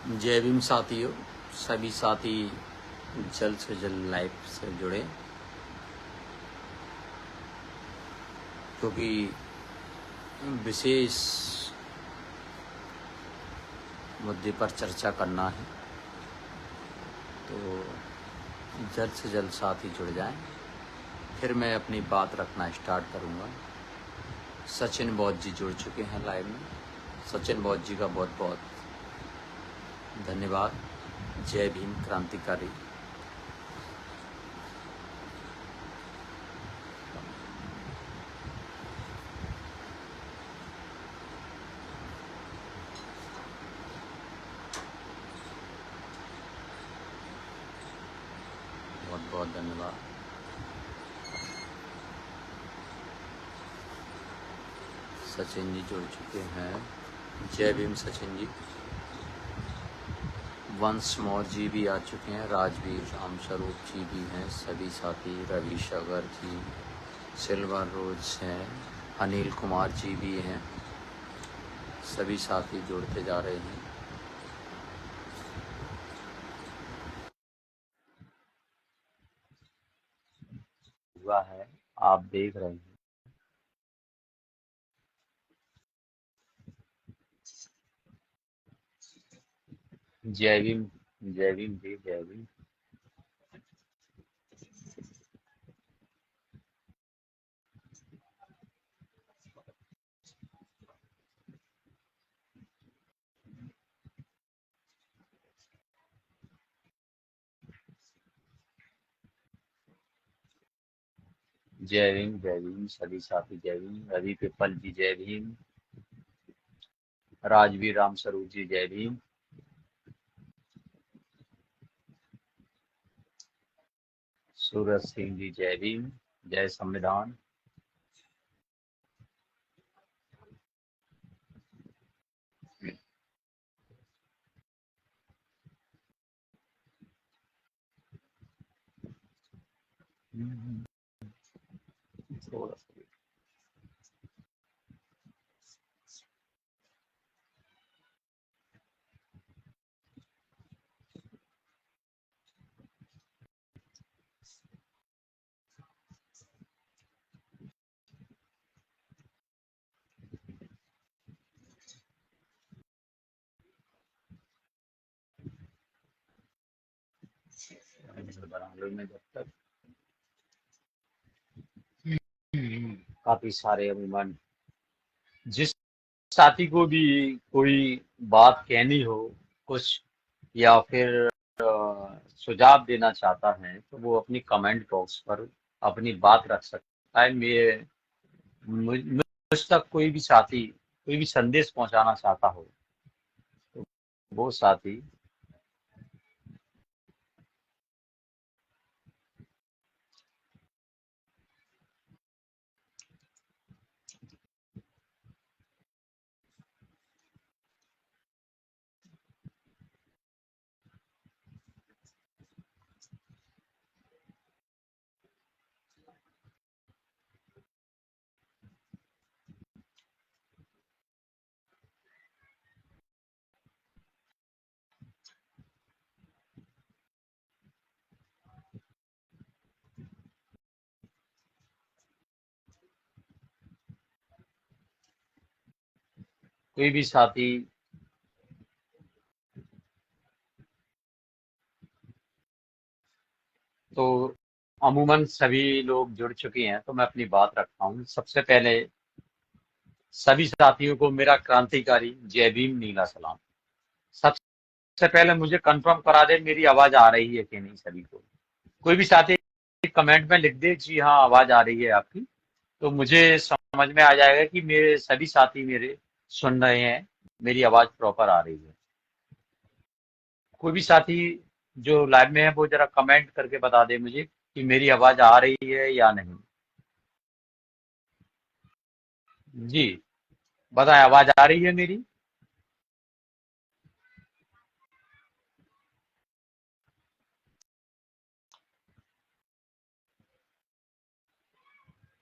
जय भीम साथियों, सभी साथी जल्द से जल्द लाइव से जुड़े, क्योंकि विशेष मुद्दे पर चर्चा करना है। तो जल्द से जल्द साथी जुड़ जाएं, फिर मैं अपनी बात रखना स्टार्ट करूंगा। सचिन बौद्ध जी जुड़ चुके हैं लाइव में। सचिन बौद्ध जी का बहुत बहुत धन्यवाद। जय भीम क्रांतिकारी। बहुत बहुत धन्यवाद। सचिन जी जुड़ चुके हैं। जय भीम सचिन जी। वंश मोर जी भी आ चुके हैं। राजवीर राम स्वरूप जी भी हैं। सभी साथी, रवि शगर जी, सिल्वर रोज हैं, अनिल कुमार जी भी हैं। सभी साथी जुड़ते जा रहे हैं। हुआ है, आप देख रहे हैं। जय भीम, जय भीम जी, जय भीम। जय भीम, जय भीम सभी साथी, जय भीम। रवि पिपल जी जय भीम। राजवीर राम स्वरूप जी जय भीम। सूरज सिंह जी जय भीम। जय संविधान। थोड़ा सा बना लो में जब तक काफी सारे अभिमान, जिस साथी को भी कोई बात कहनी हो कुछ, या फिर सुझाव देना चाहता है, तो वो अपनी कमेंट बॉक्स पर अपनी बात रख सकता है। मुझ तक कोई भी साथी कोई भी संदेश पहुंचाना चाहता हो, तो वो साथी। कोई भी साथी तो अमूमन सभी लोग जुड़ चुके हैं, तो मैं अपनी बात रखता हूँ। सबसे पहले सभी साथियों को मेरा क्रांतिकारी जय भीम नीला सलाम। सबसे पहले मुझे कंफर्म करा दे मेरी आवाज आ रही है कि नहीं सभी को। कोई भी साथी कमेंट में लिख दे जी हाँ आवाज आ रही है आपकी, तो मुझे समझ में आ जाएगा कि मेरे सभी साथी मेरे सुन रहे हैं, मेरी आवाज प्रॉपर आ रही है। कोई भी साथी जो लाइव में है वो जरा कमेंट करके बता दे मुझे कि मेरी आवाज आ रही है या नहीं। जी बताएं, आवाज आ रही है मेरी?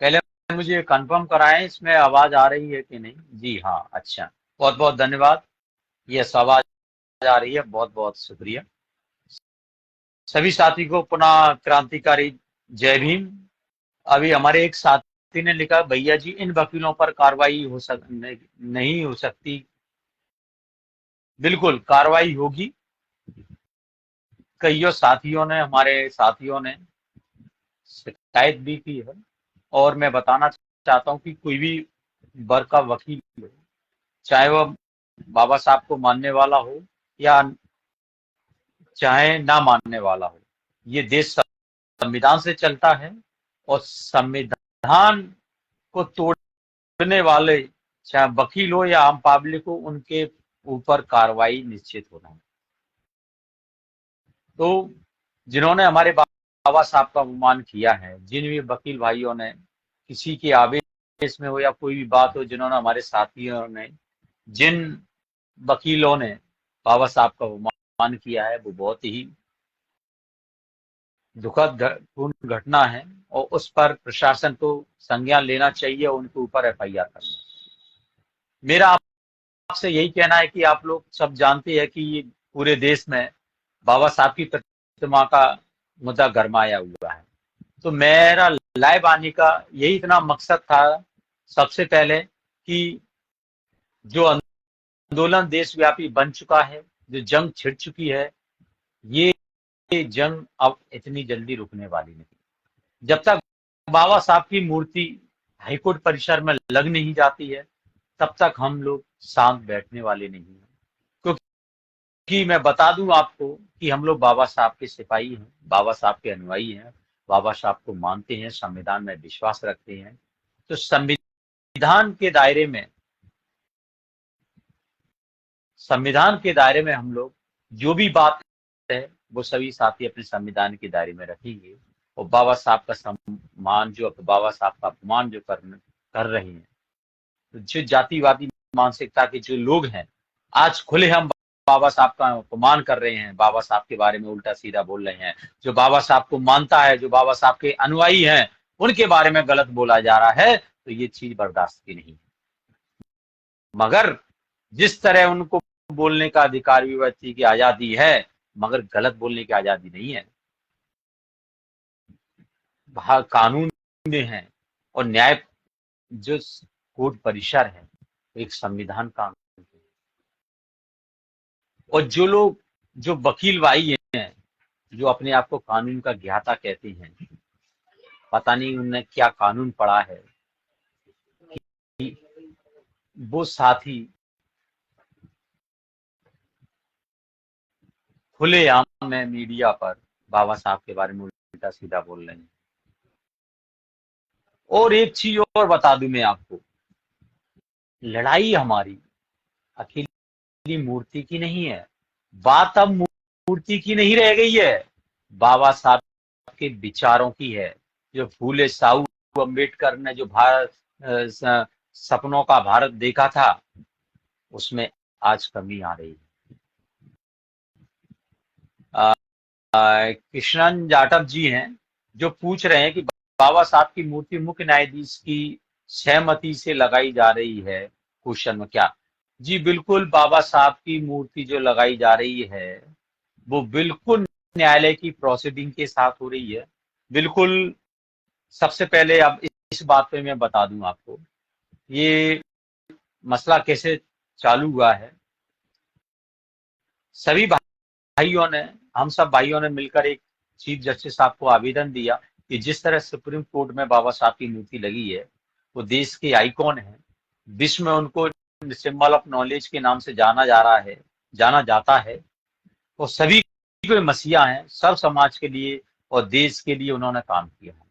पहले मुझे कंफर्म कराएं इसमें आवाज आ रही है कि नहीं। जी हाँ, अच्छा। बहुत बहुत धन्यवाद। ये आवाज आ रही है, बहुत बहुत शुक्रिया। सभी साथी को पुनः क्रांतिकारी जय भीम। अभी हमारे एक साथी ने लिखा, भैया जी इन वकीलों पर कार्रवाई नहीं हो सकती। बिल्कुल कार्रवाई होगी। कईयों साथियों ने, हमारे साथियों ने शिकायत भी की है। और मैं बताना चाहता हूं कि कोई भी वर्ग का वकील हो, चाहे वह बाबा साहब को मानने वाला हो या चाहे ना मानने वाला हो, ये देश संविधान से चलता है। और संविधान को तोड़ने वाले, चाहे वकील हो या आम पब्लिक हो, उनके ऊपर कार्रवाई निश्चित होना है। तो जिन्होंने हमारे बाबा साहब का अपमान किया है, जिन भी वकील भाइयों ने किसी के आवेश में हो या कोई भी बात हो, जिन्होंने हमारे साथियों ने, जिन वकीलों ने बाबा साहब का अपमान किया है, वो बहुत ही दुखद पूर्ण घटना है। और उस पर प्रशासन को संज्ञान लेना चाहिए और उनके ऊपर एफआईआर करना। मेरा आपसे यही कहना है कि आप लोग सब जानते हैं कि ये पूरे देश में बाबा साहब की प्रतिमा का मुद्दा गरमाया हुआ है। तो मेरा लाइव आने का यही इतना मकसद था, सबसे पहले, कि जो आंदोलन देशव्यापी बन चुका है, जो जंग छिड़ चुकी है, ये जंग अब इतनी जल्दी रुकने वाली नहीं। जब तक बाबा साहब की मूर्ति हाईकोर्ट परिसर में लग नहीं जाती है, तब तक हम लोग शांत बैठने वाले नहीं हैं। क्योंकि मैं बता दूं आपको कि हम लोग बाबा साहब के सिपाही हैं, बाबा साहब के अनुयायी हैं, बाबा साहब को मानते हैं, संविधान में विश्वास रखते हैं। तो संविधान के दायरे में हम लोग जो भी बात है, वो सभी साथी अपने संविधान के दायरे में रखेंगे। और बाबा साहब का सम्मान, जो बाबा साहब का अपमान जो कर रहे हैं, तो जो जातिवादी मानसिकता के जो लोग हैं, आज खुले हम बाबा साहब का अपमान कर रहे हैं, बाबा साहब के बारे में उल्टा सीधा बोल रहे हैं। जो बाबा साहब को मानता है, जो बाबा साहब के अनुयायी हैं, उनके बारे में गलत बोला जा रहा है, तो ये चीज बर्दाश्त की नहीं है। मगर जिस तरह उनको बोलने का अधिकार, व्यक्ति की आजादी है, मगर गलत बोलने की आजादी नहीं है। कानून में है, और न्याय जो कोर्ट परिसर है, एक संविधान कानून है। और जो लोग, जो वकील भाई हैं, जो अपने आप को कानून का ज्ञाता कहते हैं, पता नहीं उन्होंने क्या कानून पढ़ा है कि वो साथी खुलेआम में मीडिया पर बाबा साहब के बारे में उल्टा सीधा बोल रहे हैं। और एक चीज और बता दूं मैं आपको, लड़ाई हमारी अकेली मूर्ति की नहीं है। बात अब मूर्ति की नहीं रह गई है, बाबा साहब के विचारों की है। जो फूले साहू अम्बेडकर ने जो भारत सपनों का भारत देखा था, उसमें आज कमी आ रही है। कृष्णन जाटव जी हैं, जो पूछ रहे हैं कि बाबा साहब की मूर्ति मुख्य न्यायाधीश की सहमति से लगाई जा रही है, क्वेश्चन में क्या? जी बिल्कुल, बाबा साहब की मूर्ति जो लगाई जा रही है, वो बिल्कुल न्यायालय की प्रोसीडिंग के साथ हो रही है। बिल्कुल। सबसे पहले अब इस बात पे मैं बता दूं आपको, ये मसला कैसे चालू हुआ है। सभी भाइयों ने, हम सब भाइयों ने मिलकर एक चीफ जस्टिस साहब को आवेदन दिया कि जिस तरह सुप्रीम कोर्ट में बाबा साहब की मूर्ति लगी है, वो देश के आइकॉन है, विश्व में उनको सिंबल ऑफ नॉलेज के नाम से जाना जाता है। वो सभी के मसीहा हैं, सब समाज के लिए और देश के लिए उन्होंने काम किया है।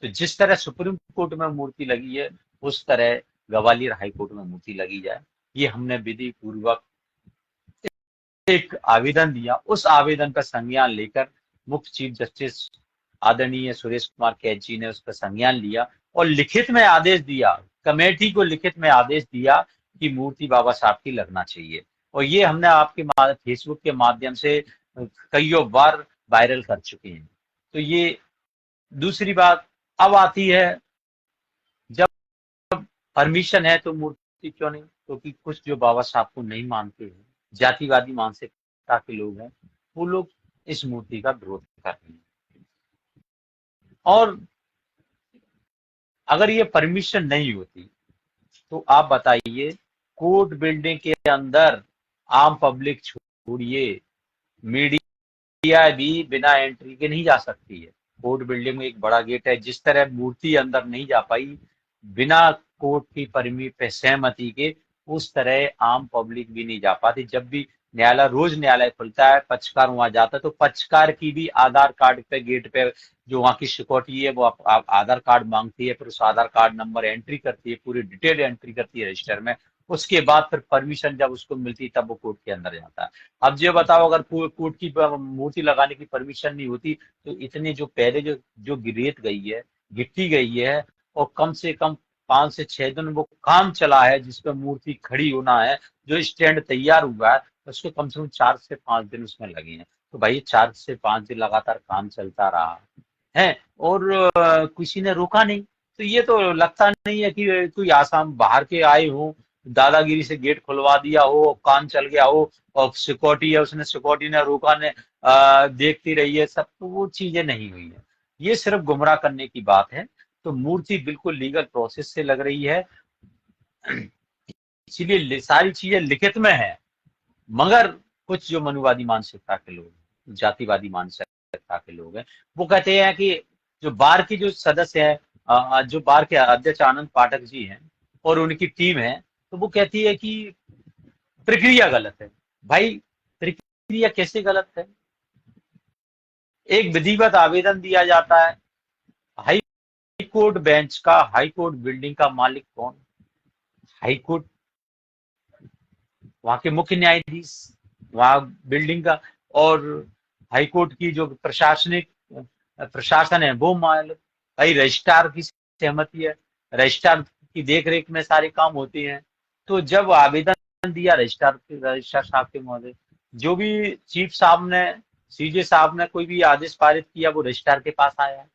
तो जिस तरह सुप्रीम कोर्ट में मूर्ति लगी है, उस तरह ग्वालियर हाई कोर्ट में मूर्ति लगी जाए। ये हमने विधि पूर्वक एक आवेदन दिया। उस आवेदन का संज्ञान लेकर मुख्य चीफ जस्टिस आदरणीय सुरेश कुमार कैद जी ने उस पर संज्ञान लिया और लिखित में आदेश दिया, कमेटी को लिखित में आदेश दिया कि मूर्ति बाबा साहब की लगना चाहिए। और ये हमने आपके फेसबुक के माध्यम से कईयों बार वायरल कर चुके हैं। तो ये दूसरी बात अब आती है, जब परमिशन है तो मूर्ति मूर्ति क्यों नहीं? क्योंकि कुछ जो बाबा साहब को नहीं मानते हैं, जातिवादी मानसिकता के लोग हैं, वो लोग इस मूर्ति का विरोध कर रहे हैं। और अगर ये परमिशन नहीं होती तो आप बताइए, कोर्ट बिल्डिंग के अंदर आम पब्लिक छोड़िए, मीडिया भी बिना एंट्री के नहीं जा सकती है। कोर्ट बिल्डिंग में एक बड़ा गेट है, जिस तरह मूर्ति अंदर नहीं जा पाई बिना कोर्ट की सहमति के, उस तरह आम पब्लिक भी नहीं जा पाती। जब भी न्यायालय, रोज न्यायालय खुलता है, पक्षकार वहां जाता है, तो पक्षकार की भी आधार कार्ड पे, गेट पे जो वहाँ की सिक्योरिटी है वो आप आधार कार्ड मांगती है, फिर उस आधार कार्ड नंबर एंट्री करती है, पूरी डिटेल एंट्री करती है रजिस्टर में। उसके बाद फिर परमिशन जब उसको मिलती है तब वो कोर्ट के अंदर जाता है। अब ये बताओ, अगर कोर्ट की मूर्ति लगाने की परमिशन नहीं होती तो इतने जो पहले जो जो रेत गई है, गिट्टी गई है, और कम से कम 5 से 6 दिन वो काम चला है जिसपे मूर्ति खड़ी होना है, जो स्टैंड तैयार हुआ है उसको कम से कम 4 से 5 दिन उसमें लगे हैं। तो भाई 4 से 5 दिन लगातार काम चलता रहा है और किसी ने रोका नहीं। तो ये तो लगता नहीं है कि कोई आसाम बाहर के आए हो, दादागिरी से गेट खुलवा दिया हो, काम चल गया हो, और सिक्योरिटी है, उसने सिक्योरिटी ने रोका ने देखती रही है सब, तो वो चीजें नहीं हुई है। ये सिर्फ गुमराह करने की बात है। तो मूर्ति बिल्कुल लीगल प्रोसेस से लग रही है, इसीलिए सारी चीजें लिखित में है। मगर कुछ जो मनुवादी मानसिकता के लोग हैं, जातिवादी मानसिकता के लोग हैं, वो कहते हैं कि जो बार की जो सदस्य है, जो बार के अध्यक्ष आनंद पाठक जी हैं और उनकी टीम है, तो वो कहती है कि प्रक्रिया गलत है। भाई प्रक्रिया कैसे गलत है? एक विधिवत आवेदन दिया जाता है, हाई कोर्ट बेंच का, हाई कोर्ट बिल्डिंग का मालिक कौन? हाई कोर्ट, वहां के मुख्य न्यायाधीश, वहां बिल्डिंग का, और हाई कोर्ट की जो प्रशासनिक प्रशासन है वो मालिक। भाई रजिस्ट्रार की सहमति है, रजिस्ट्रार की देखरेख में सारे काम होते हैं। तो जब आवेदन दिया रजिस्ट्रार साहब के महोदय, जो भी चीफ साहब ने, सीजे साहब ने कोई भी आदेश पारित किया वो रजिस्ट्रार के पास आया,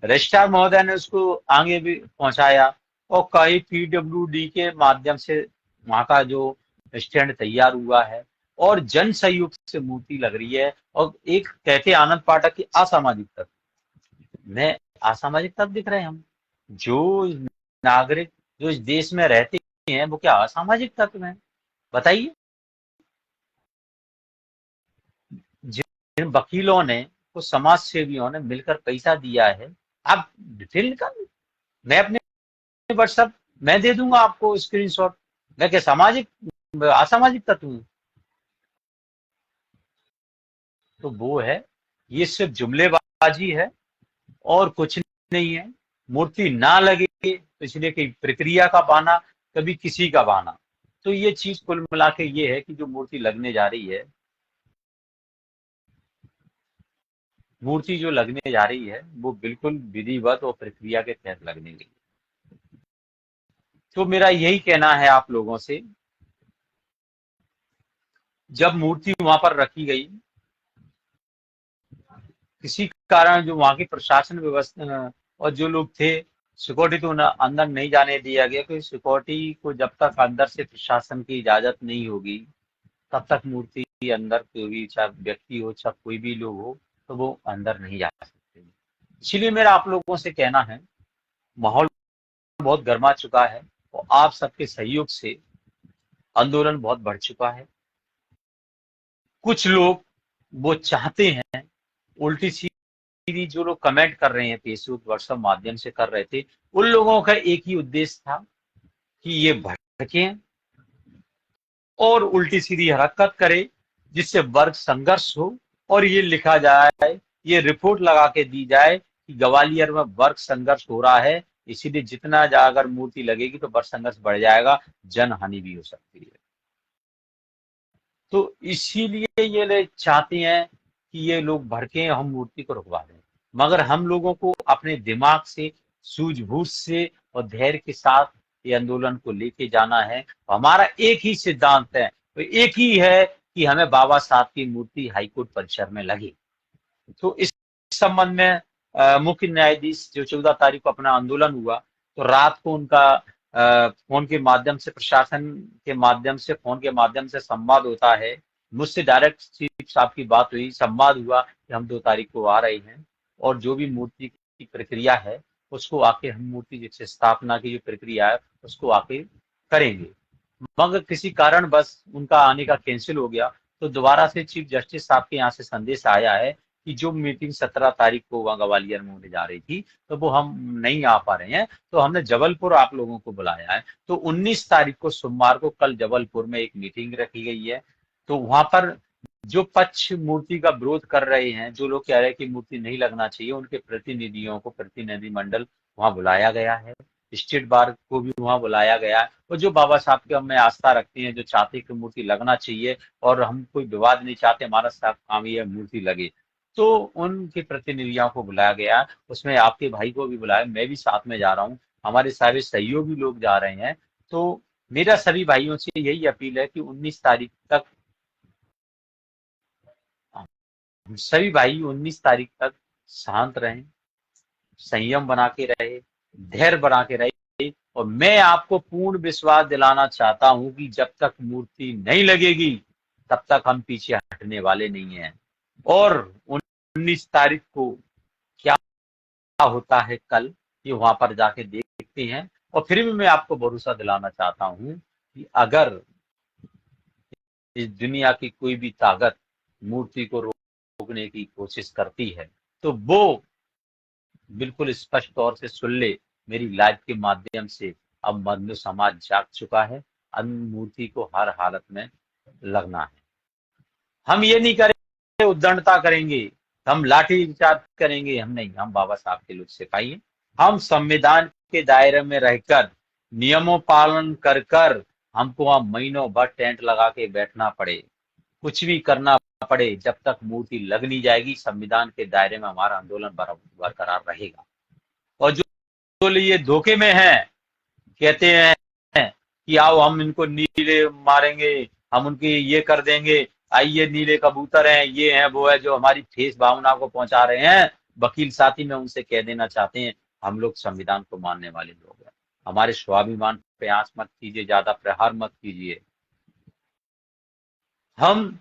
रजिस्ट्रार महोदय ने उसको आगे भी पहुंचाया, और कई पीडब्ल्यूडी के माध्यम से वहां का जो स्टैंड तैयार हुआ है और जन सहयोग से मूर्ति लग रही है। और एक कहते आनंद पाठक की असामाजिक तत्व में, असामाजिक तत्व दिख रहे हैं हम, जो नागरिक जो इस देश में रहते हैं वो क्या असामाजिक तत्व है? बताइए। जिन वकीलों ने, कुछ समाज सेवियों ने मिलकर पैसा दिया है, आप डिटेल निकाल, मैं अपने व्हाट्सएप, मैं दे दूंगा आपको स्क्रीनशॉट। मैं क्या सामाजिक असामाजिक तत्व हूं? तो वो है, ये सिर्फ जुमलेबाजी है और कुछ नहीं है। मूर्ति ना लगे तो इसलिए कि प्रक्रिया का बहाना, कभी किसी का बहाना। तो ये चीज कुल मिला के ये है कि जो मूर्ति लगने जा रही है, मूर्ति जो लगने जा रही है वो बिल्कुल विधिवत और प्रक्रिया के तहत लगने गई। तो मेरा यही कहना है आप लोगों से, जब मूर्ति वहां पर रखी गई, किसी कारण जो वहां की प्रशासन व्यवस्था और जो लोग थे, सिक्योरिटी तो अंदर नहीं जाने दिया गया, क्योंकि सिक्योरिटी को जब तक अंदर से प्रशासन की इजाजत नहीं होगी तब तक मूर्ति के अंदर कोई भी, चाहे व्यक्ति हो चाहे कोई भी लोग हो, तो वो अंदर नहीं जा सकते। इसलिए मेरा आप लोगों से कहना है, माहौल बहुत गर्मा चुका है और आप सबके सहयोग से आंदोलन बहुत बढ़ चुका है। कुछ लोग वो चाहते हैं, उल्टी सीधी जो लोग कमेंट कर रहे हैं फेसबुक व्हाट्सएप माध्यम से कर रहे थे, उन लोगों का एक ही उद्देश्य था कि ये भड़के और उल्टी सीधी हरकत करे, जिससे वर्ग संघर्ष हो और ये लिखा जाए, ये रिपोर्ट लगा के दी जाए कि ग्वालियर में वर्ग संघर्ष हो रहा है, इसीलिए जितना अगर मूर्ति लगेगी तो वर्ग संघर्ष बढ़ जाएगा, जन हानि भी हो सकती है। तो इसीलिए ये लोग चाहते हैं कि ये लोग भड़के, हम मूर्ति को रुकवा दें। मगर हम लोगों को अपने दिमाग से, सूझबूझ से और धैर्य के साथ ये आंदोलन को लेके जाना है। हमारा एक ही सिद्धांत है, तो एक ही है कि हमें बाबा साहब की मूर्ति हाईकोर्ट परिसर में लगे। तो इस संबंध में मुख्य न्यायाधीश जो 14 तारीख को अपना आंदोलन हुआ, तो रात को उनका फोन के माध्यम से, प्रशासन के माध्यम से, फोन के माध्यम से संवाद होता है। मुझसे डायरेक्ट चीफ साहब की बात हुई, संवाद हुआ कि हम 2 तारीख को आ रहे हैं और जो भी मूर्ति की प्रक्रिया है उसको आके हम, मूर्ति जैसे स्थापना की जो प्रक्रिया है उसको आके करेंगे। मगर किसी कारण बस उनका आने का कैंसिल हो गया, तो दोबारा से चीफ जस्टिस साहब के यहाँ से संदेश आया है कि जो मीटिंग 17 तारीख को वहाँ ग्वालियर में होने जा रही थी तो वो हम नहीं आ पा रहे हैं, तो हमने जबलपुर आप लोगों को बुलाया है। तो 19 तारीख को सोमवार को कल जबलपुर में एक मीटिंग रखी गई है। तो वहां पर जो पक्ष मूर्ति का विरोध कर रहे हैं, जो लोग कह रहे हैं कि मूर्ति नहीं लगना चाहिए, उनके प्रतिनिधियों को, प्रतिनिधिमंडल वहां बुलाया गया है। स्टेट बार को भी वहां बुलाया गया है। और जो बाबा साहब के में आस्था रखते हैं, जो चाहते हैं कि मूर्ति लगना चाहिए और हम कोई विवाद नहीं चाहते, हमारा साफ काम ये मूर्ति लगे, तो उनके प्रतिनिधियों को बुलाया गया। उसमें आपके भाई को भी बुलाया, मैं भी साथ में जा रहा हूँ, हमारे सारे सहयोगी लोग जा रहे हैं। तो मेरा सभी भाइयों से यही अपील है कि 19 तारीख तक, सभी भाई 19 तारीख तक शांत रहें, संयम बना के रहे, धैर्य बना के रहे। और मैं आपको पूर्ण विश्वास दिलाना चाहता हूं कि जब तक मूर्ति नहीं लगेगी तब तक हम पीछे हटने वाले नहीं हैं। और 19 तारीख को क्या होता है कल, ये वहां पर जाके देखते हैं। और फिर भी मैं आपको भरोसा दिलाना चाहता हूं कि अगर इस दुनिया की कोई भी ताकत मूर्ति को रोकने की कोशिश करती है तो वो बिल्कुल स्पष्ट तौर से सुन ले, मेरी लाइव के माध्यम से अब मध्य समाज जाग चुका है। अन्य मूर्ति को हर हालत में लगना है। हम ये नहीं करेंगे उद्दंडता करेंगे, हम लाठी चार्ज करेंगे, हम नहीं, हम बाबा साहब के लोग सिपाही हैं। हम संविधान के दायरे में रहकर, नियमों पालन कर कर, हमको वहां महीनों भर टेंट लगा के बैठना पड़े, कुछ भी करना पड़े, जब तक मूर्ति लग नहीं जाएगी, संविधान के दायरे में हमारा आंदोलन बरकरार रहेगा। और जो ये धोखे में है, कहते हैं कि आओ हम इनको नीले मारेंगे, हम उनकी ये कर देंगे, आइए नीले कबूतर हैं, ये है वो है, जो हमारी ठेस भावना को पहुंचा रहे हैं वकील साथी, में उनसे कह देना चाहते हैं हम लोग संविधान को मानने वाले लोग हैं। हमारे स्वाभिमान पे आंच मत कीजिए, ज्यादा प्रहार मत कीजिए। हम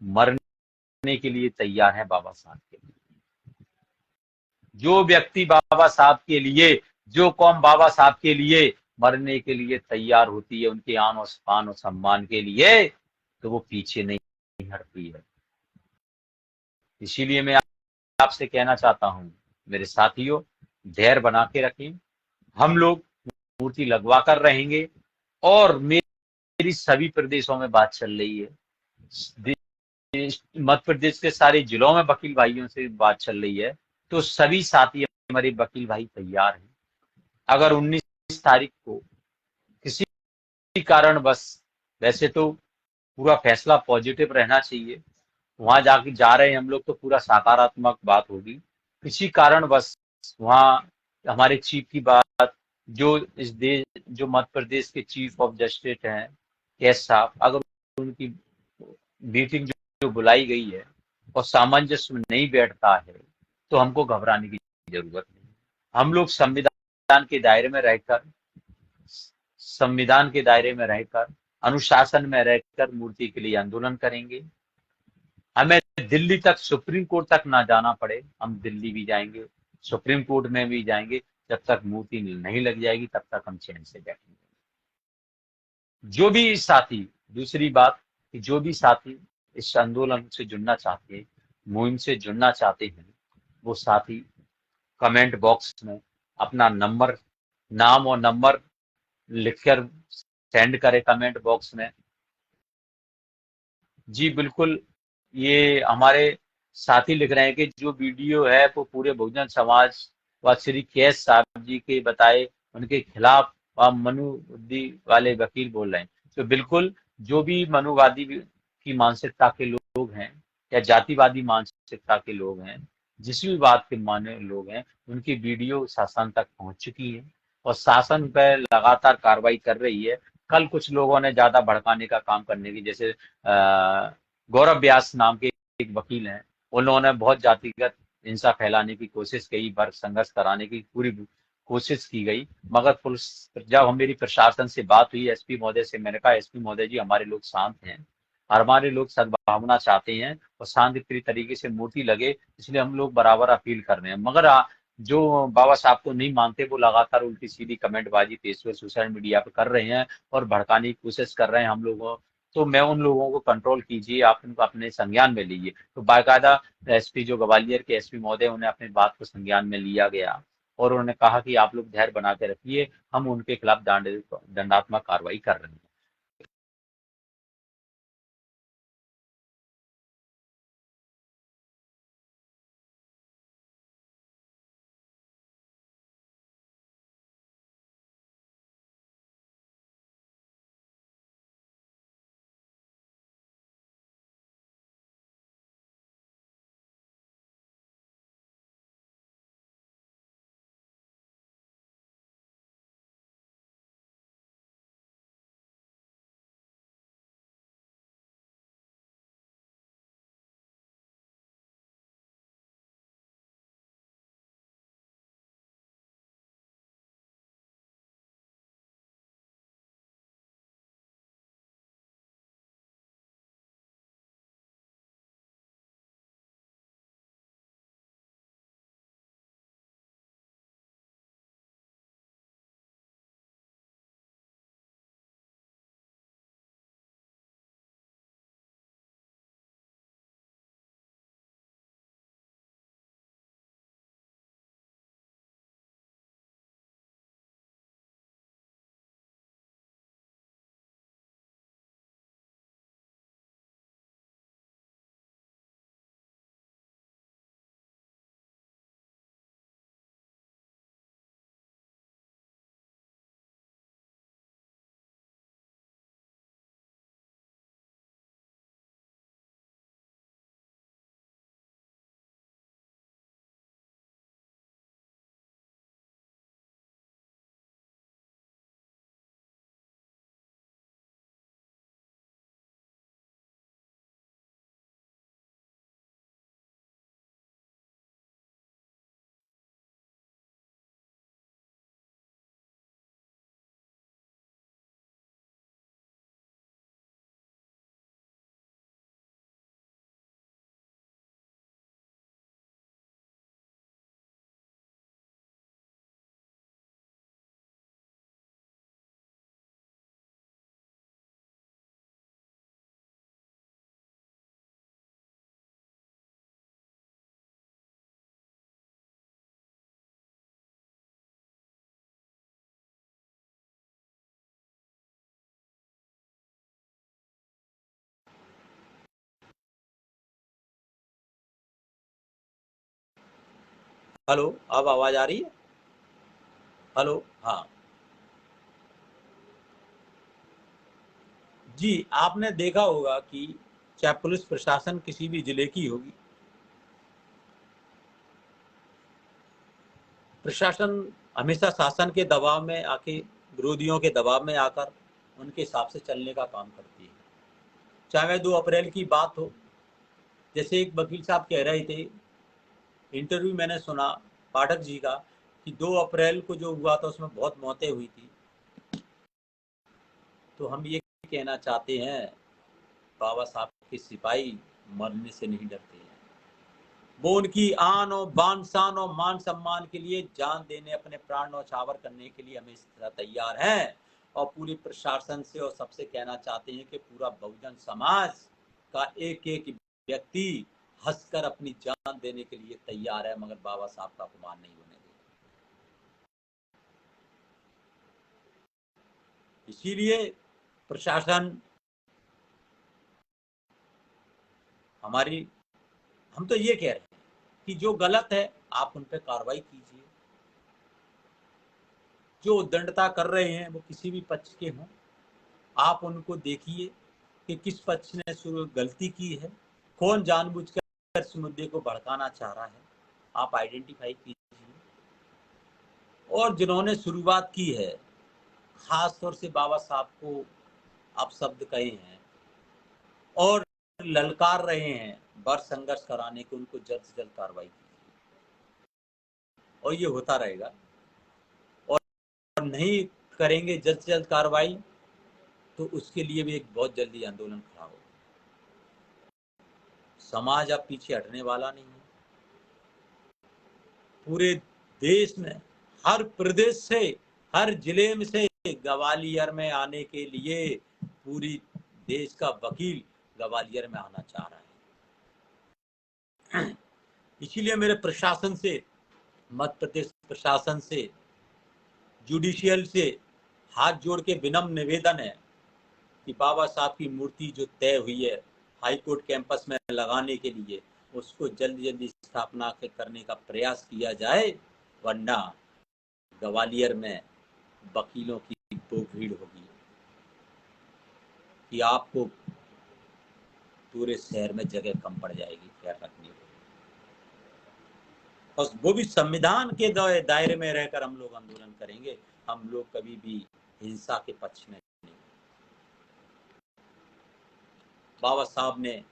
मरने के लिए तैयार हैं बाबा साहब के लिए। जो व्यक्ति बाबा साहब के लिए, जो कौम बाबा साहब के लिए मरने के लिए तैयार होती है, उनके आन और शान और सम्मान के लिए, तो वो पीछे नहीं हटती है। इसीलिए मैं आपसे कहना चाहता हूं, मेरे साथियों, धैर्य बना के रखें। हम लोग मूर्ति लगवा कर रहेंगे। और मेरी सभी प्रदेशों में बात चल रही है, मध्य प्रदेश के सारे जिलों में वकील भाइयों से बात चल रही है। तो सभी साथी हमारे वकील भाई तैयार हैं। अगर 19 तारीख को किसी कारण बस, वैसे तो पूरा फैसला पॉजिटिव रहना चाहिए, वहां जाके जा रहे हैं हम लोग तो पूरा सकारात्मक बात होगी। किसी कारण बस वहां हमारे चीफ की बात, जो इस देश, जो मध्य प्रदेश के चीफ ऑफ जस्टिस हैं कैस साहब, अगर उनकी मीटिंग जो बुलाई गई है और सामंजस्य में नहीं बैठता है तो हमको घबराने की जरूरत नहीं। हम लोग संविधान के दायरे में रहकर, संविधान के दायरे में रहकर, अनुशासन में रहकर मूर्ति के लिए आंदोलन करेंगे। हमें दिल्ली तक, सुप्रीम कोर्ट तक ना जाना पड़े, हम दिल्ली भी जाएंगे, सुप्रीम कोर्ट में भी जाएंगे। जब तक मूर्ति नहीं लग जाएगी तब तक हम चैन से बैठेंगे। जो भी साथी, दूसरी बात कि जो भी साथी इस आंदोलन से जुड़ना चाहते हैं, मुहिम से जुड़ना चाहते हैं, वो साथी कमेंट बॉक्स में अपना नंबर, नाम और नंबर लिखकर सेंड करें कमेंट बॉक्स में। जी बिल्कुल, ये हमारे साथी लिख रहे हैं कि जो वीडियो है वो पूरे बहुजन समाज व श्री कैस साहब जी के बताए उनके खिलाफ मनुवादी वाले वकील बोल रहे हैं। तो बिल्कुल, जो भी मनुवादी की मानसिकता के लोग हैं या जातिवादी मानसिकता के लोग हैं, जिस भी बात के माने लोग हैं, उनकी वीडियो शासन तक पहुंच चुकी है और शासन पर लगातार कार्रवाई कर रही है। कल कुछ लोगों ने ज्यादा भड़काने का काम करने की, जैसे गौरव व्यास नाम के एक वकील हैं, उन्होंने बहुत जातिगत हिंसा फैलाने की कोशिश की, वर्ग संघर्ष कराने की पूरी कोशिश की गई, मगर पुलिस, जब हम मेरी प्रशासन से बात हुई एसपी महोदय से, मैंने कहा एसपी महोदय जी हमारे लोग शांत हैं और हमारे लोग सद्भावना चाहते हैं और शांतिप्रिय तरीके से मूर्ति लगे, इसलिए हम लोग बराबर अपील कर रहे हैं। मगर जो बाबा साहब को नहीं मानते वो लगातार उल्टी सीधी कमेंटबाजी फेसबुक सोशल मीडिया पे कर रहे हैं और भड़काने की कोशिश कर रहे हैं हम लोगों। तो मैं उन लोगों को कंट्रोल कीजिए, आप उनको अपने संज्ञान में लीजिए। तो बाकायदा एसपी जो ग्वालियर के एसपी महोदय, उन्हें अपनी बात को संज्ञान में लिया गया और उन्होंने कहा कि आप लोग धैर्य बना के रखिए, हम उनके खिलाफ दंडात्मक कार्रवाई कर रहे हैं। हेलो, अब आवाज आ रही है? हेलो, हाँ जी। आपने देखा होगा कि चाहे पुलिस प्रशासन किसी भी जिले की होगी, प्रशासन हमेशा शासन के दबाव में आके, विरोधियों के दबाव में आकर उनके हिसाब से चलने का काम करती है। चाहे 2 अप्रैल की बात हो, जैसे एक वकील साहब कह रहे थे, इंटरव्यू मैंने सुना पाठक जी का, कि 2 अप्रैल को जो हुआ था उसमें बहुत मौतें हुई थी। तो हम ये कहना चाहते हैं, बाबा साहब के सिपाही मरने से नहीं डरते हैं। वो उनकी आन और बान शान और मान सम्मान के लिए जान देने, अपने प्राण न्यौछावर करने के लिए हमेशा तैयार हैं। और पूरी प्रशासन से और सबसे कहना चाहते हैं कि पूरा बहुजन समाज का एक एक व्यक्ति हंसकर अपनी जान देने के लिए तैयार है, मगर बाबा साहब का अपमान नहीं होने देगा। इसीलिए प्रशासन हमारी, हम तो ये कह रहे हैं कि जो गलत है आप उन पर कार्रवाई कीजिए। जो उद्दंडता कर रहे हैं वो किसी भी पक्ष के हों, आप उनको देखिए कि किस पक्ष ने गलती की है, कौन जानबूझकर इस मुद्दे को भड़काना चाह रहा है, आप आइडेंटिफाई कीजिए। और जिन्होंने शुरुआत की है, खास तौर से बाबा साहब को आप शब्द कहे हैं और ललकार रहे हैं बर संघर्ष कराने को, उनको जल्द से जल्द कार्रवाई कीजिए। और ये होता रहेगा। नहीं करेंगे जल्द से जल्द कार्रवाई तो उसके लिए भी एक बहुत जल्दी आंदोलन खड़ा होगा। समाज अब पीछे हटने वाला नहीं है। पूरे देश में हर प्रदेश से, हर जिले में से ग्वालियर में आने के लिए पूरी देश का वकील ग्वालियर में आना चाह रहा है। इसीलिए मेरे प्रशासन से, मध्य प्रदेश प्रशासन से, जुडिशियल से हाथ जोड़ के विनम्र निवेदन है कि बाबा साहब की मूर्ति जो तय हुई है हाई कोर्ट कैंपस में लगाने के लिए, उसको जल्दी जल्दी स्थापना करने का प्रयास किया जाए, वरना ग्वालियर में वकीलों की वो भीड़ होगी कि आपको पूरे शहर में जगह कम पड़ जाएगी ख्याल रखने को। और वो भी संविधान के दायरे में रहकर हम लोग आंदोलन करेंगे। हम लोग कभी भी हिंसा के पक्ष में नहीं। बाबा साहब ने,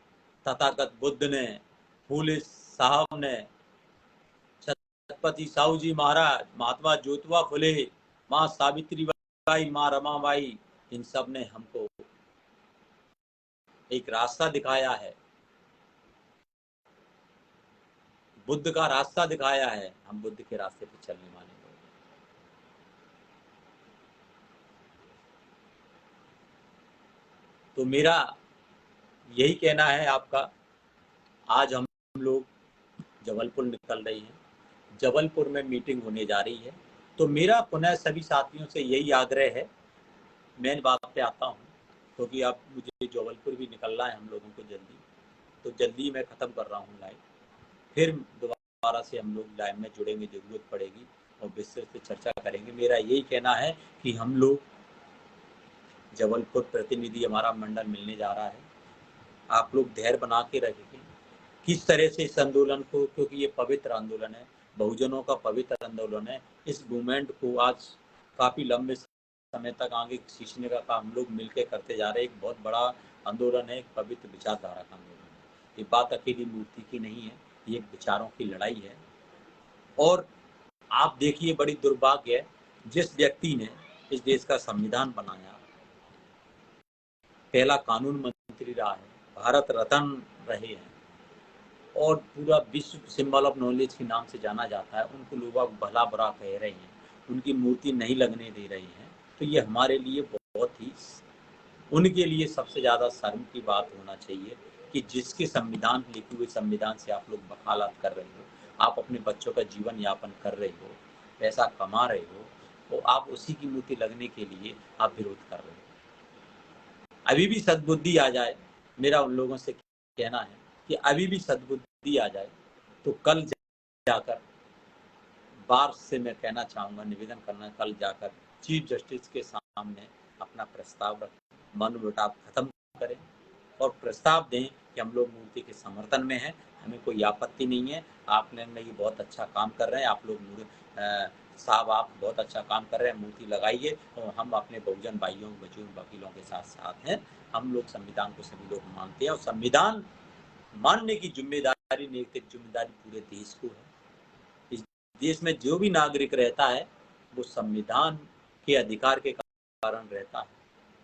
तथागत बुद्ध ने, फूले साहब ने, छत्रपति साहू जी महाराज, महात्मा ज्योतिबा फुले, माँ सावित्री बाई, माँ रमाबाई, इन सब ने हमको एक रास्ता दिखाया है, बुद्ध का रास्ता दिखाया है। हम बुद्ध के रास्ते पे चलने वाले लोग। तो मेरा यही कहना है आपका। आज हम लोग जबलपुर निकल रही हैं, जबलपुर में मीटिंग होने जा रही है। तो मेरा पुनः सभी साथियों से यही आग्रह है, मेन बात पे आता हूँ, क्योंकि अब मुझे जबलपुर भी निकलना है हम लोगों को जल्दी, तो जल्दी मैं ख़त्म कर रहा हूँ लाइव। फिर दोबारा से हम लोग लाइव में जुड़ेंगे, जरूरत पड़ेगी और विस्तृत से चर्चा करेंगे। मेरा यही कहना है कि हम लोग, जबलपुर प्रतिनिधि हमारा मंडल मिलने जा रहा है, आप लोग धैर्य बना के रखेंगे किस तरह से इस आंदोलन को, क्योंकि ये पवित्र आंदोलन है, बहुजनों का पवित्र आंदोलन है। इस मूवमेंट को आज काफ़ी लंबे समय तक आगे खींचने का काम हम लोग मिलकर करते जा रहे हैं। एक बहुत बड़ा आंदोलन है, एक पवित्र विचारधारा का आंदोलन है। ये बात अकेली मूर्ति की नहीं है, ये एक विचारों की लड़ाई है। और आप देखिए, बड़ी दुर्भाग्य है, जिस व्यक्ति ने इस देश का संविधान बनाया, पहला कानून मंत्री रहा है, भारत रत्न रहे हैं और पूरा विश्व सिंबल ऑफ नॉलेज के नाम से जाना जाता है, उनको लोग भला बुरा कह रहे हैं, उनकी मूर्ति नहीं लगने दे रहे हैं, तो ये हमारे लिए बहुत ही, उनके लिए सबसे ज़्यादा शर्म की बात होना चाहिए कि जिसके संविधान, लिखे हुए संविधान से आप लोग वकालत कर रहे हो, आप अपने बच्चों का जीवन यापन कर रहे हो, पैसा कमा रहे हो, तो आप उसी की मूर्ति लगने के लिए आप विरोध कर रहे हो। अभी भी सद्बुद्धि आ जाए, मेरा उन लोगों से कहना है कि अभी भी सद्बुद्धि आ जाए तो कल जाकर, बार से मैं कहना चाहूँगा, निवेदन करना, कल जाकर चीफ जस्टिस के सामने अपना प्रस्ताव रखें, मनमुटाव खत्म करें और प्रस्ताव दें कि हम लोग मूर्ति के समर्थन में हैं, हमें कोई आपत्ति नहीं है। आप लोग ये बहुत अच्छा काम कर रहे हैं, आप लोग साहब आप बहुत अच्छा काम कर रहे हैं, मूर्ति लगाइए, और हम अपने बहुजन भाइयों, बुजुर्ग वकीलों के साथ साथ हैं। हम लोग संविधान को सभी लोग मानते हैं और संविधान मानने की जिम्मेदारी, नैतिक जिम्मेदारी पूरे देश को है। इस देश में जो भी नागरिक रहता है वो संविधान के अधिकार के कारण रहता है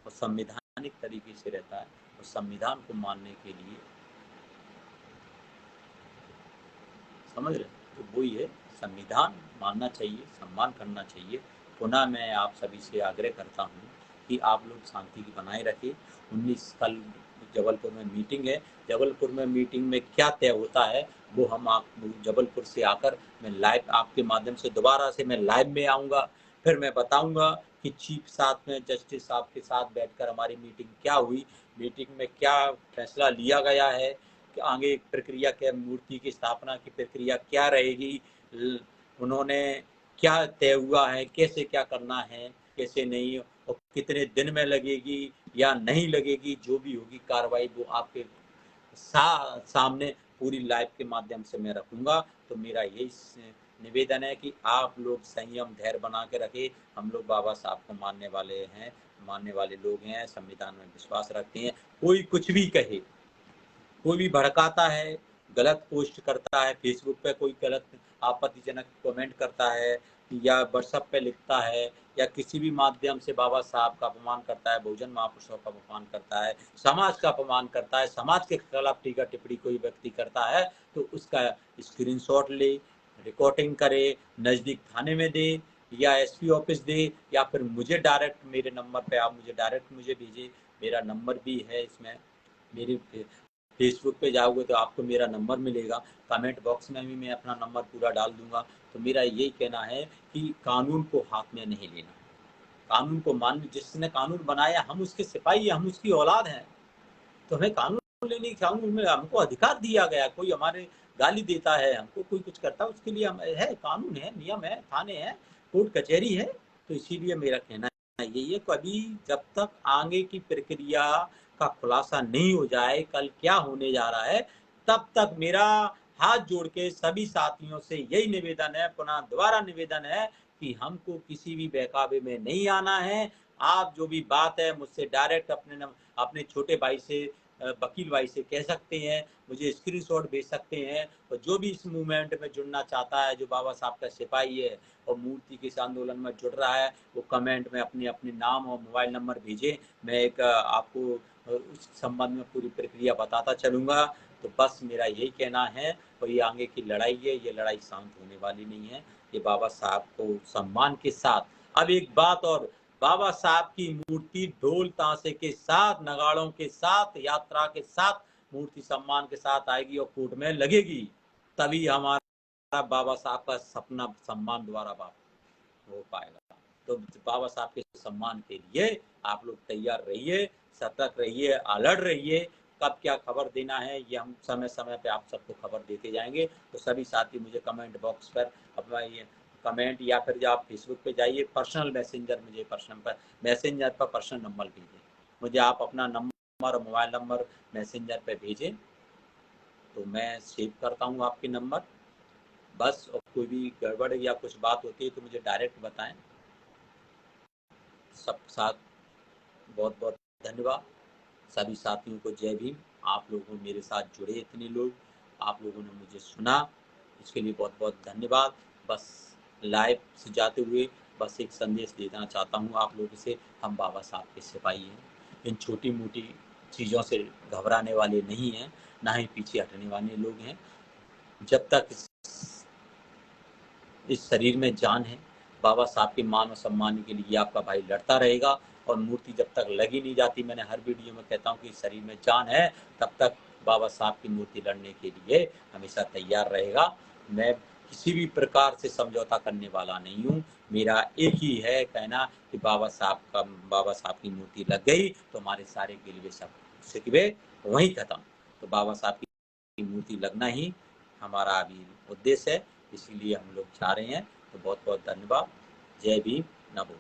और संवैधानिक तरीके से रहता है, और संविधान को मानने के लिए, समझ रहे, तो वही है, संविधान मानना चाहिए, सम्मान करना चाहिए। पुनः मैं आप सभी से आग्रह करता हूँ कि आप लोग शांति की बनाए रखें। 19 कल जबलपुर में मीटिंग है, जबलपुर में मीटिंग में क्या तय होता है वो हम आप जबलपुर से आकर मैं लाइव आपके माध्यम से दोबारा से मैं लाइव में आऊँगा, फिर मैं बताऊँगा कि चीफ साथ में जस्टिस साहब के साथ बैठकर हमारी मीटिंग क्या हुई, मीटिंग में क्या फैसला लिया गया है, कि आगे प्रक्रिया क्या, मूर्ति की स्थापना की प्रक्रिया क्या रहेगी, उन्होंने क्या तय हुआ है, कैसे क्या करना है, कैसे नहीं, और कितने दिन में लगेगी या नहीं लगेगी, जो भी होगी कार्रवाई वो आपके सामने पूरी लाइव के माध्यम से मैं रखूंगा। तो मेरा यही निवेदन है कि आप लोग संयम, धैर्य बना के रखें। हम लोग बाबा साहब को मानने वाले हैं, मानने वाले लोग हैं, संविधान में विश्वास रखते हैं। कोई कुछ भी कहे, कोई भी भड़काता है, गलत पोस्ट करता है, फेसबुक पे कोई गलत आपत्तिजनक कमेंट करता है या व्हाट्सएप पे लिखता है या किसी भी माध्यम से बाबा साहब का अपमान करता है, बहुजन महापुरुषों का अपमान करता है, समाज का अपमान करता है, समाज के खिलाफ टीका टिप्पणी कोई व्यक्ति करता है तो उसका स्क्रीनशॉट ले, रिकॉर्डिंग करे, नजदीक थाने में दे या एसपी ऑफिस दे या फिर मुझे डायरेक्ट मेरे नंबर पे आप मुझे डायरेक्ट मुझे भेजिए। मेरा नंबर भी है इसमें, मेरी फेसबुक पे जाओगे तो आपको मेरा नंबर मिलेगा, कमेंट बॉक्स में भी मैं अपना नंबर पूरा डाल दूंगा। तो मेरा यही कहना है कि कानून को हाथ में नहीं लेना, कानून को मान, जिसने कानून बनाया हम उसके सिपाही हैं, हम उसकी औलाद हैं, तो हमें कानून लेने, कानून में हमको अधिकार दिया गया। कोई हमारे गाली देता है, हमको कोई कुछ करता है, उसके लिए हम है, कानून है, नियम है, थाने हैं, कोर्ट कचहरी है। तो इसीलिए मेरा कहना यही है, कभी जब तक आगे की प्रक्रिया का खुलासा नहीं हो जाए कल क्या होने जा रहा है, तब तक मेरा हाथ जोड़ के सभी साथियों से यही निवेदन है, पुनः दोबारा निवेदन है कि हमको किसी भी बहकावे में नहीं आना है। आप जो भी बात है मुझसे डायरेक्ट अपने छोटे भाई से, वकील भाई से कह सकते हैं, मुझे स्क्रीनशॉट भेज सकते हैं। और जो भी इस मूवमेंट में जुड़ना चाहता है, जो बाबा साहब का सिपाही है और मूर्ति के इस आंदोलन में जुड़ रहा है, वो कमेंट में अपने अपने नाम और मोबाइल नंबर भेजे। मैं एक आपको उस संबंध में पूरी प्रक्रिया बताता चलूँगा। तो बस मेरा यही कहना है, और ये आगे की लड़ाई है, ये लड़ाई शांत होने वाली नहीं है। ये बाबा साहब को सम्मान के साथ, अब एक बात और, बाबा साहब की मूर्ति ढोल ताशे के साथ, नगाड़ों के साथ, यात्रा के साथ, मूर्ति सम्मान के साथ आएगी और कोर्ट में लगेगी, तभी हमारा बाबा साहब का सपना सम्मान द्वारा हो पाएगा। तो बाबा साहब के सम्मान के लिए आप लोग तैयार रहिए, सतर्क रहिए, अलर्ट रहिए। कब क्या खबर देना है ये हम समय समय पे आप सबको खबर देते जाएंगे। तो सभी साथी मुझे कमेंट बॉक्स पर अपना ये कमेंट या फिर जो आप फेसबुक पे जाइए, पर्सनल मैसेंजर, मुझे मैसेंजर पर पर्सनल नंबर भेजें, मुझे आप अपना नंबर और मोबाइल नंबर मैसेंजर पे भेजें, तो मैं सेव करता हूँ आपके नंबर। बस, और कोई भी गड़बड़ या कुछ बात होती है तो मुझे डायरेक्ट बताएं। सब साथ बहुत बहुत धन्यवाद। सभी साथियों को जय भीम। आप लोगों मेरे साथ जुड़े, इतने लोग आप लोगों ने मुझे सुना, इसके लिए बहुत बहुत धन्यवाद। बस लाइव से जाते हुए बस एक संदेश देना चाहता हूँ आप लोगों से, हम बाबा साहब के सिपाही हैं, इन छोटी मोटी चीज़ों से घबराने वाले नहीं हैं, ना ही पीछे हटने वाले लोग हैं। जब तक इस शरीर में जान है, बाबा साहब के मान और सम्मान के लिए आपका भाई लड़ता रहेगा। और मूर्ति जब तक लगी नहीं जाती, मैंने हर वीडियो में कहता हूँ कि शरीर में जान है, तब तक बाबा साहब की मूर्ति लड़ने के लिए हमेशा तैयार रहेगा। मैं किसी भी प्रकार से समझौता करने वाला नहीं हूँ। मेरा एक ही है कहना कि बाबा साहब की मूर्ति लग गई तो हमारे सारे गिलवे सब शिकवे वहीं खत्म। तो बाबा साहब की मूर्ति लगना ही हमारा अभी उद्देश्य है, इसीलिए हम लोग चाह रहे हैं। तो बहुत बहुत धन्यवाद। जय भीम, नमो।